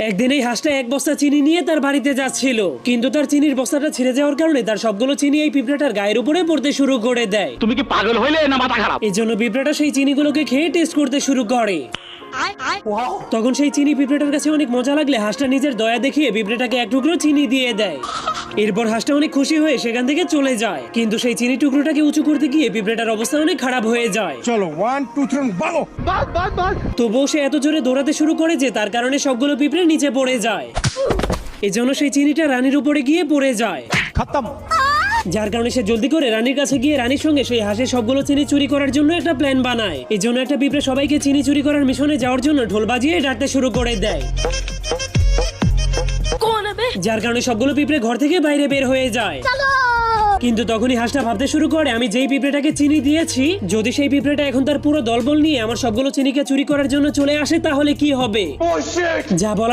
একদিন এই হাঁসটা এক বস্তা চিনি নিয়ে তার বাড়িতে যাচ্ছিল, কিন্তু তার চিনির বস্তাটা ছিঁড়ে যাওয়ার কারণে তার সবগুলো চিনি এই পিঁপড়াটার গায়ের উপরে পড়তে শুরু করে দেয়। তুমি কি পাগল হইলে না মাথা খারাপ? এই জন্য পিঁপড়াটা সেই চিনিগুলোকে খেয়ে টেস্ট করতে শুরু করে। তখন সেই চিনি পিঁপড়াটার কাছে অনেক মজা লাগলে হাঁসটা নিজের দয়া দেখিয়ে পিঁপড়াটাকে এক টুকরো চিনি দিয়ে দেয়। এরপর হাঁসটা অনেক খুশি হয়ে সেখান থেকে চলে যায়, কিন্তু সেই চিনি টুকরোটাকে উঁচু করতে গিয়ে পিঁপড়াটার অবস্থা অনেক খারাপ হয়ে যায়। চলো 1 2 3 ভাগো। তবুও সে এত জোরে দৌড়াতে শুরু করে যে তার কারণে সবগুলো পিঁপড়ে নিচে পড়ে যায়। এজন্য সেই চিনিটা রানীর উপরে গিয়ে পড়ে যায়, খতম। যার কারণে সে জলদি করে রানীর কাছে গিয়ে রানীর সঙ্গে সেই হাঁসের সবগুলো চিনি চুরি করার জন্য একটা প্ল্যান বানায়। এই জন্য একটা পিঁপড়ে সবাইকে চিনি চুরি করার মিশনে যাওয়ার জন্য ঢোল বাজিয়ে ডাকতে শুরু করে দেয়, যার কারণে সবগুলো পিঁপড়ে ঘর থেকে বাইরে বের হয়ে যায়। কিন্তু তখনই হাঁসটা ভাবতে শুরু করে, আমি যেই পিঁপড়েটাকে চিনি দিয়েছি, যদি সেই পিঁপড়েটা এখন তার পুরো দলবল নিয়ে আমার সবগুলো চিনিকে চুরি করার জন্য চলে আসে তাহলে কি হবে। যা বলার